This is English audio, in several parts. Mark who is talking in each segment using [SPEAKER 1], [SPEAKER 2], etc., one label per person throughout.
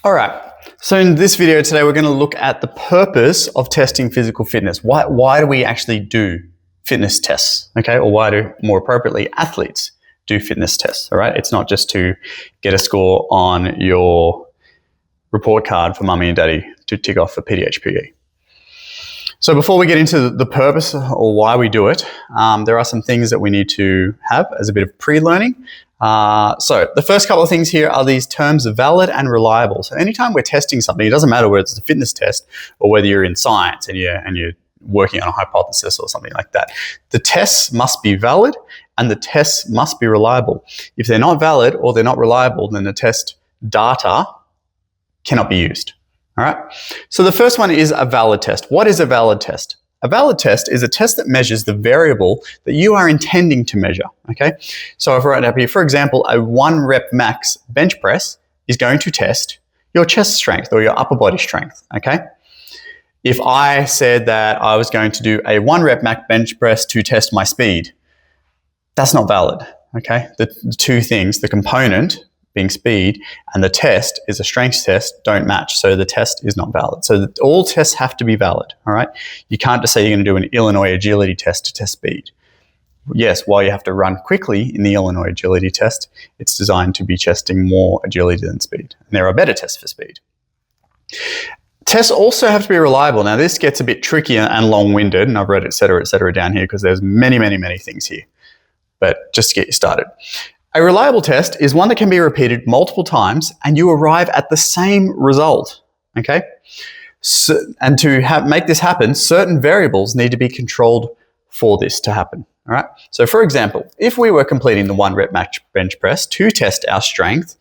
[SPEAKER 1] All right, so in this video today, we're going to look at the purpose of testing physical fitness. Why do we actually do fitness tests, okay? Or why do, more appropriately, athletes do fitness tests, all right? It's not just to get a score on your report card for mummy and daddy to tick off for PDHPE. So before we get into the purpose or why we do it, there are some things that we need to have as a bit of pre-learning. So the first couple of things here are these terms valid and reliable. So anytime we're testing something, it doesn't matter whether it's a fitness test or whether you're in science and you're working on a hypothesis or something like that. The tests must be valid and the tests must be reliable. If they're not valid or they're not reliable, then the test data cannot be used. All right. So the first one is a valid test. What is a valid test? A valid test is a test that measures the variable that you are intending to measure. Okay. So if right up here, for example, a 1 rep max bench press is going to test your chest strength or your upper body strength. Okay. If I said that I was going to do a 1 rep max bench press to test my speed, that's not valid. Okay. The two things, the component being speed and the test is a strength test, don't match. So the test is not valid. So all tests have to be valid, all right? You can't just say you're going to do an Illinois agility test to test speed. Yes, while you have to run quickly in the Illinois agility test, it's designed to be testing more agility than speed. And there are better tests for speed. Tests also have to be reliable. Now this gets a bit tricky and long-winded, and I've read et cetera down here because there's many things here. But just to get you started. A reliable test is one that can be repeated multiple times and you arrive at the same result, okay? So, and to make this happen, certain variables need to be controlled for this to happen, all right? So for example, if we were completing the 1 rep max bench press to test our strength,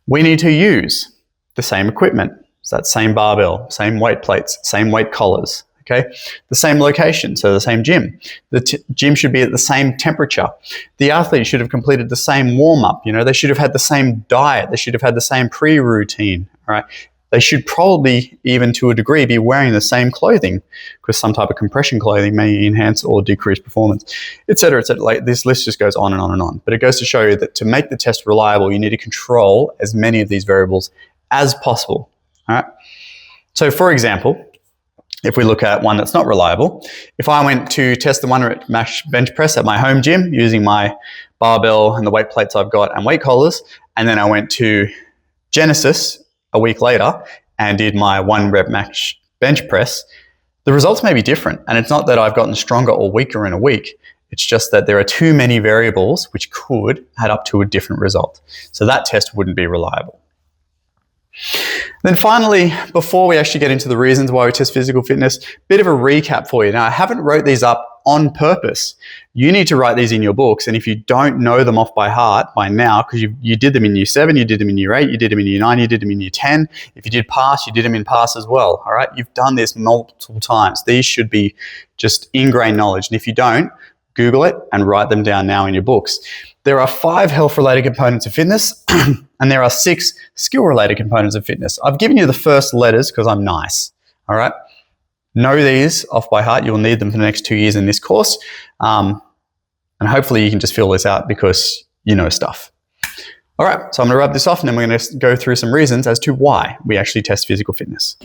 [SPEAKER 1] we need to use the same equipment, so that same barbell, same weight plates, same weight collars, okay? The same location, so the same gym. The gym should be at the same temperature. The athlete should have completed the same warm-up. You know, they should have had the same diet. They should have had the same pre-routine, all right? They should probably, even to a degree, be wearing the same clothing because some type of compression clothing may enhance or decrease performance, et cetera, et cetera. Like this list just goes on and on and on. But it goes to show you that to make the test reliable, you need to control as many of these variables as possible, all right? So for example, if we look at one that's not reliable, if I went to test the 1 rep max bench press at my home gym using my barbell and the weight plates I've got and weight collars, and then I went to Genesis a week later and did my 1 rep max bench press, the results may be different. And it's not that I've gotten stronger or weaker in a week. It's just that there are too many variables which could add up to a different result. So that test wouldn't be reliable. Then finally, before we actually get into the reasons why we test physical fitness, bit of a recap for you. Now, I haven't wrote these up on purpose. You need to write these in your books. And if you don't know them off by heart by now, because you did them in year 7, you did them in year 8, you did them in year 9, you did them in year 10. If you did pass, you did them in pass as well. All right. You've done this multiple times. These should be just ingrained knowledge. And if you don't, Google it and write them down now in your books. There are 5 health-related components of fitness and there are 6 skill-related components of fitness. I've given you the first letters because I'm nice, all right? Know these off by heart. You'll need them for the next 2 years in this course. And hopefully you can just fill this out because you know stuff. All right, so I'm gonna rub this off and then we're gonna go through some reasons as to why we actually test physical fitness.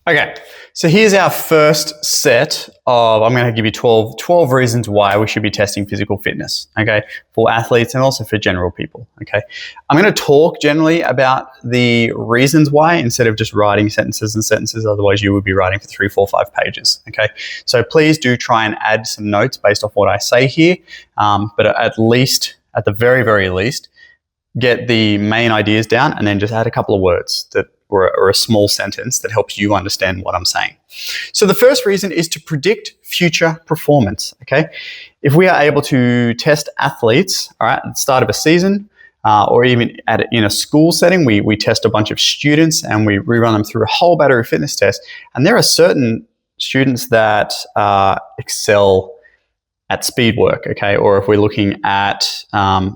[SPEAKER 1] Okay, so here's our first set of, I'm going to give you 12 reasons why we should be testing physical fitness, okay, for athletes and also for general people, okay. I'm going to talk generally about the reasons why instead of just writing sentences and sentences, otherwise you would be writing for 3, 4, 5 pages, okay. So please do try and add some notes based off what I say here, but at the very least, get the main ideas down and then just add a couple of words or a small sentence that helps you understand what I'm saying. So the first reason is to predict future performance, okay? If we are able to test athletes, all right, at the start of a season, or even in a school setting, we test a bunch of students and we rerun them through a whole battery of fitness tests. And there are certain students that excel at speed work, okay? Or if we're looking at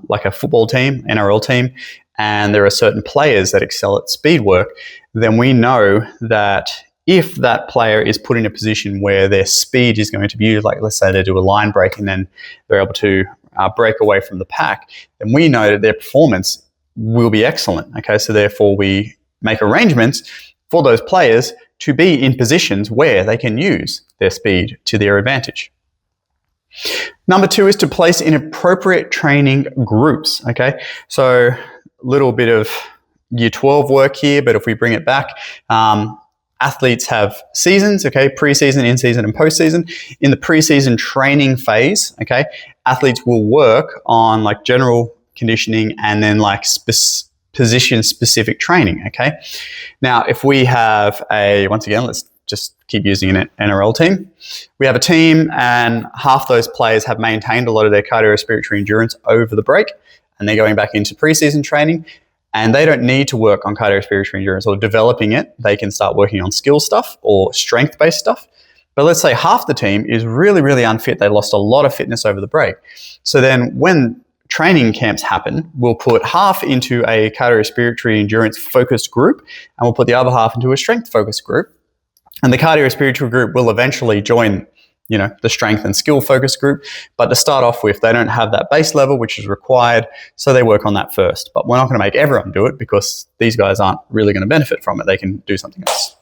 [SPEAKER 1] like a football team, NRL team, and there are certain players that excel at speed work, then we know that if that player is put in a position where their speed is going to be used, like let's say they do a line break and then they're able to break away from the pack, then we know that their performance will be excellent. Okay, so therefore we make arrangements for those players to be in positions where they can use their speed to their advantage. Number 2 is to place in appropriate training groups. Okay, so a little bit of year 12 work here, but if we bring it back, athletes have seasons, okay, pre-season, in-season, and post-season. In the pre-season training phase, okay, athletes will work on like general conditioning and then like position-specific training, okay? Now, if we have once again, let's just keep using an NRL team. We have a team and half those players have maintained a lot of their cardiorespiratory endurance over the break, and they're going back into pre-season training. And they don't need to work on cardiorespiratory endurance or developing it. They can start working on skill stuff or strength-based stuff. But let's say half the team is really, really unfit. They lost a lot of fitness over the break. So then when training camps happen, we'll put half into a cardiorespiratory endurance focused group, and we'll put the other half into a strength focused group. And the cardiorespiratory group will eventually join the strength and skill focus group. But to start off with, they don't have that base level, which is required. So they work on that first. But we're not going to make everyone do it because these guys aren't really going to benefit from it. They can do something else.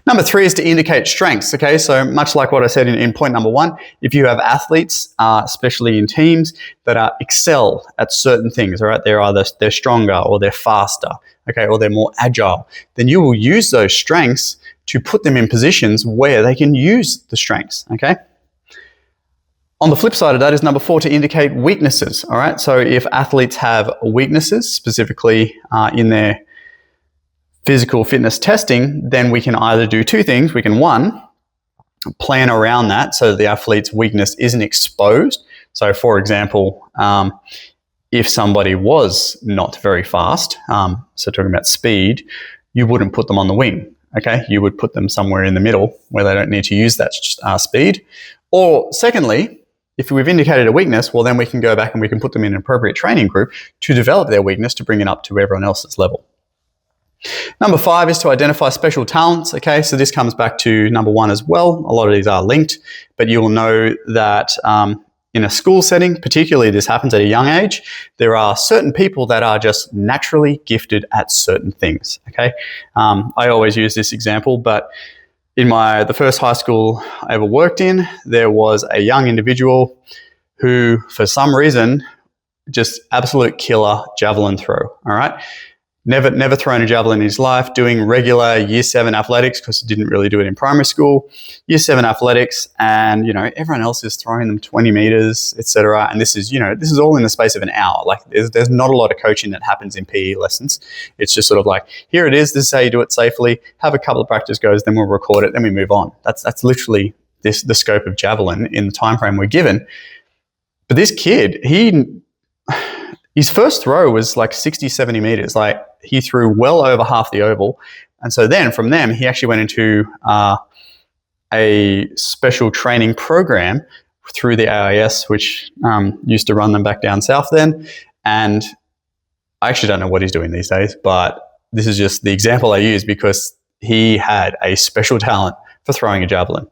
[SPEAKER 1] Number 3 is to indicate strengths. Okay, so much like what I said in point number 1, if you have athletes, especially in teams that excel at certain things, all right, they're stronger or they're faster, okay, or they're more agile, then you will use those strengths to put them in positions where they can use the strengths, okay? On the flip side of that is number 4, to indicate weaknesses, all right? So if athletes have weaknesses, specifically in their physical fitness testing, then we can either do 2 things. We can, 1, plan around that so that the athlete's weakness isn't exposed. So for example, if somebody was not very fast, so talking about speed, you wouldn't put them on the wing. Okay, you would put them somewhere in the middle where they don't need to use that speed. Or secondly, if we've indicated a weakness, well, then we can go back and we can put them in an appropriate training group to develop their weakness to bring it up to everyone else's level. Number 5 is to identify special talents. Okay, so this comes back to number 1 as well. A lot of these are linked, but you'll know that in a school setting, particularly this happens at a young age, there are certain people that are just naturally gifted at certain things, okay? I always use this example, but in the first high school I ever worked in, there was a young individual who, for some reason, just absolute killer javelin throw, all right? Never thrown a javelin in his life, doing regular year 7 athletics because he didn't really do it in primary school. Year 7 athletics, and everyone else is throwing them 20 meters, etc. And this is all in the space of an hour. Like there's not a lot of coaching that happens in PE lessons. It's just sort of like, here it is. This is how you do it safely. Have a couple of practice goes, then we'll record it, then we move on. That's literally the scope of javelin in the time frame we're given. But this kid, his first throw was like 60, 70 meters. Like he threw well over half the oval. And so then from them, he actually went into a special training program through the AIS, which used to run them back down south then. And I actually don't know what he's doing these days, but this is just the example I use because he had a special talent for throwing a javelin.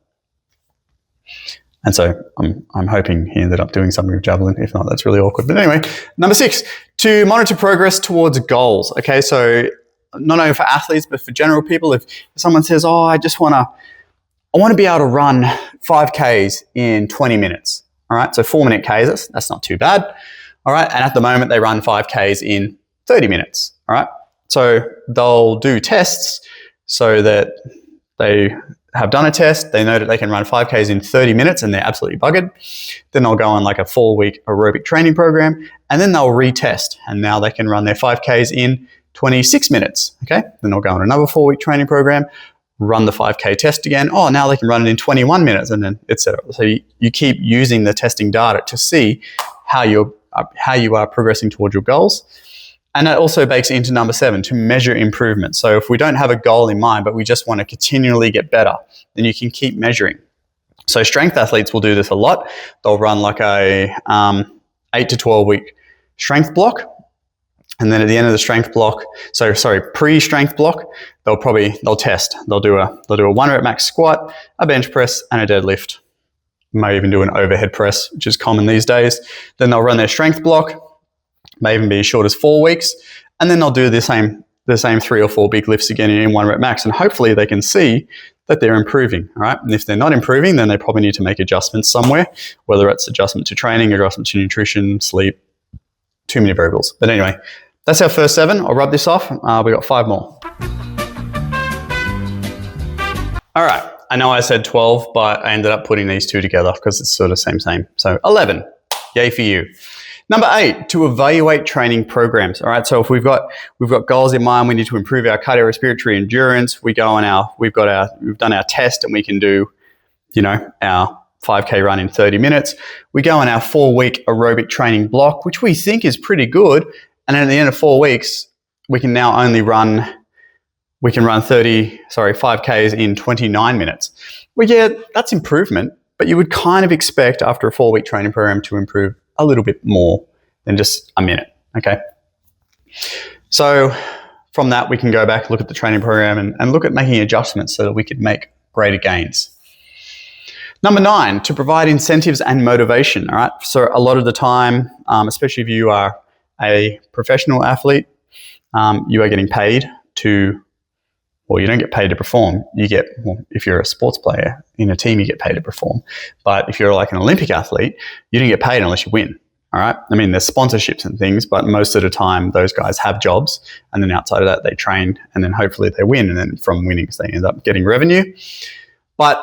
[SPEAKER 1] And so I'm hoping he ended up doing something with javelin. If not, that's really awkward. But anyway, number 6, to monitor progress towards goals. Okay, so not only for athletes, but for general people, if someone says, oh, I want to be able to run 5Ks in 20 minutes. All right, so 4-minute Ks, that's not too bad. All right, and at the moment they run 5Ks in 30 minutes. All right, so they'll do tests so that they have done a test, they know that they can run 5Ks in 30 minutes and they're absolutely buggered. Then they'll go on like a 4-week aerobic training program, and then they'll retest, and now they can run their 5Ks in 26 minutes, okay? Then they'll go on another 4-week training program, run the 5K test again. Oh, now they can run it in 21 minutes, and then etc. So you keep using the testing data to see how you are progressing towards your goals. And that also bakes into number 7, to measure improvement. So if we don't have a goal in mind, but we just want to continually get better, then you can keep measuring. So strength athletes will do this a lot. They'll run like a 8 to 12 week strength block. And then at the end of the strength block, pre-strength block, they'll test. They'll do a 1 rep max squat, a bench press, and a deadlift. may even do an overhead press, which is common these days. Then they'll run their strength block, may even be as short as 4 weeks, and then they'll do the same 3 or 4 big lifts again in 1 rep max, and hopefully they can see that they're improving, all right? And if they're not improving, then they probably need to make adjustments somewhere, whether it's adjustment to training, adjustment to nutrition, sleep, too many variables. But anyway, that's our first 7. I'll rub this off. We got 5 more. All right, I know I said 12, but I ended up putting these 2 together because it's sort of same. So 11, yay for you. Number 8, to evaluate training programs. All right, so if we've got goals in mind, we need to improve our cardiorespiratory endurance. We've done our test, and we can do, our 5K run in 30 minutes. We go on our 4-week aerobic training block, which we think is pretty good. And then at the end of 4 weeks, we can now only run 5Ks in 29 minutes. Well, yeah, that's improvement, but you would kind of expect after a 4-week training program to improve a little bit more than just a minute, okay? So from that, we can go back, look at the training program and look at making adjustments so that we could make greater gains. Number 9, to provide incentives and motivation, all right? So a lot of the time, especially if you are a professional athlete, you are getting paid to, well, you don't get paid to perform. If you're a sports player in a team, you get paid to perform. But if you're like an Olympic athlete, you don't get paid unless you win, all right? I mean, there's sponsorships and things, but most of the time, those guys have jobs. And then outside of that, they train, and then hopefully they win. And then from winning, they end up getting revenue. But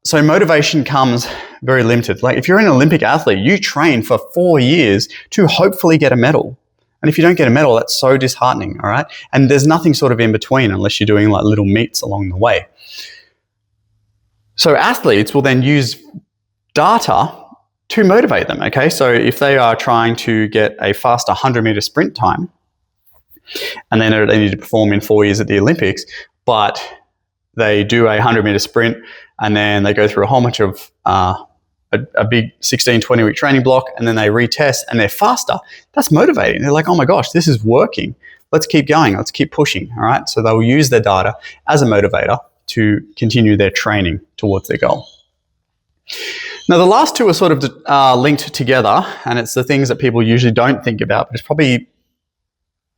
[SPEAKER 1] so motivation comes very limited. Like if you're an Olympic athlete, you train for 4 years to hopefully get a medal. And if you don't get a medal, that's so disheartening, all right? And there's nothing sort of in between unless you're doing like little meets along the way. So athletes will then use data to motivate them, okay? So if they are trying to get a faster 100-meter sprint time, and then they need to perform in 4 years at the Olympics, but they do a 100-meter sprint, and then they go through a whole bunch of a big 16, 20-week training block, and then they retest and they're faster. That's motivating. They're like, oh my gosh, this is working. Let's keep going. Let's keep pushing, all right? So they'll use their data as a motivator to continue their training towards their goal. Now, the last 2 are sort of linked together, and it's the things that people usually don't think about, but it's probably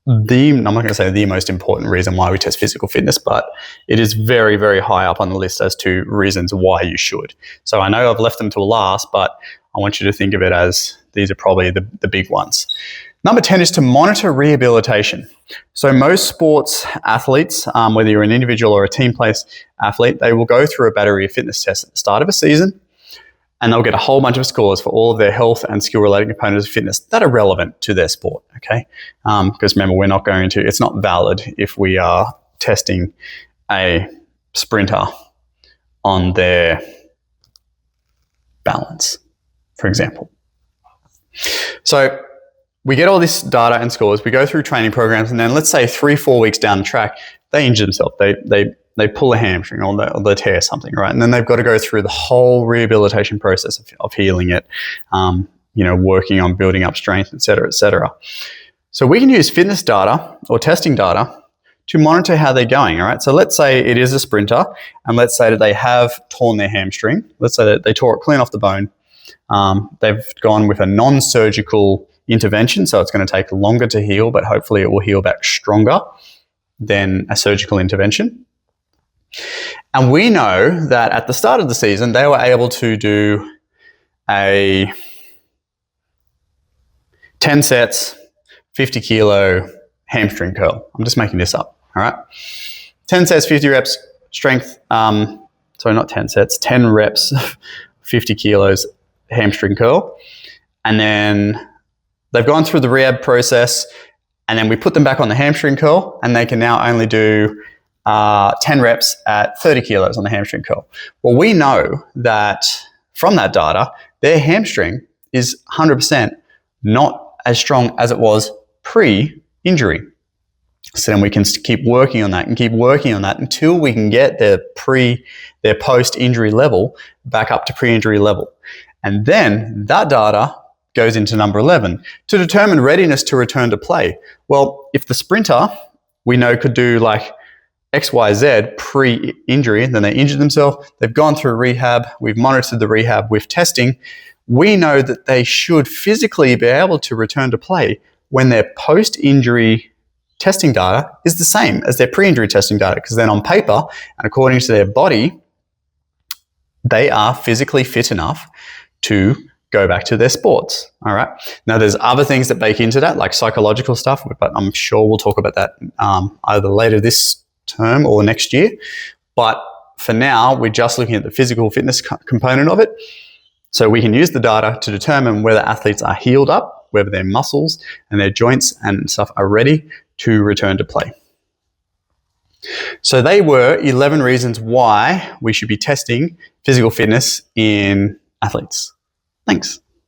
[SPEAKER 1] I'm not going to say the most important reason why we test physical fitness, but it is very, very high up on the list as to reasons why you should. So I know I've left them till last, but I want you to think of it as these are probably the big ones. Number 10 is to monitor rehabilitation. So most sports athletes, whether you're an individual or a team-based athlete, they will go through a battery of fitness tests at the start of a season, and they'll get a whole bunch of scores for all of their health and skill-related components of fitness that are relevant to their sport, okay? Because remember, it's not valid if we are testing a sprinter on their balance, for example. So we get all this data and scores, we go through training programs, and then let's say 3-4 weeks down the track, they injure themselves, they pull a hamstring or they tear something, right? And then they've got to go through the whole rehabilitation process of healing it, working on building up strength, et cetera, et cetera. So we can use fitness data or testing data to monitor how they're going, all right? So let's say it is a sprinter, and let's say that they have torn their hamstring. Let's say that they tore it clean off the bone. They've gone with a non-surgical intervention, so it's going to take longer to heal, but hopefully it will heal back stronger than a surgical intervention. And we know that at the start of the season, they were able to do a 10 sets, 50 kilo hamstring curl. I'm just making this up, all right? 10 sets, 50 reps, strength, not 10 sets, 10 reps, 50 kilos hamstring curl. And then they've gone through the rehab process, and then we put them back on the hamstring curl, and they can now only do 10 reps at 30 kilos on the hamstring curl. Well, we know that from that data, their hamstring is 100% not as strong as it was pre-injury. So then we can keep working on that and keep working on that until we can get their post-injury level back up to pre-injury level. And then that data goes into number 11 to determine readiness to return to play. Well, if the sprinter we know could do like XYZ pre-injury, then they injured themselves, they've gone through rehab, we've monitored the rehab with testing, we know that they should physically be able to return to play when their post-injury testing data is the same as their pre-injury testing data, because then on paper and according to their body, they are physically fit enough to go back to their sports. All right. Now, there's other things that bake into that, like psychological stuff, but I'm sure we'll talk about that either later this term or next year. But for now, we're just looking at the physical fitness component of it. So we can use the data to determine whether athletes are healed up, whether their muscles and their joints and stuff are ready to return to play. So they were 11 reasons why we should be testing physical fitness in athletes. Thanks.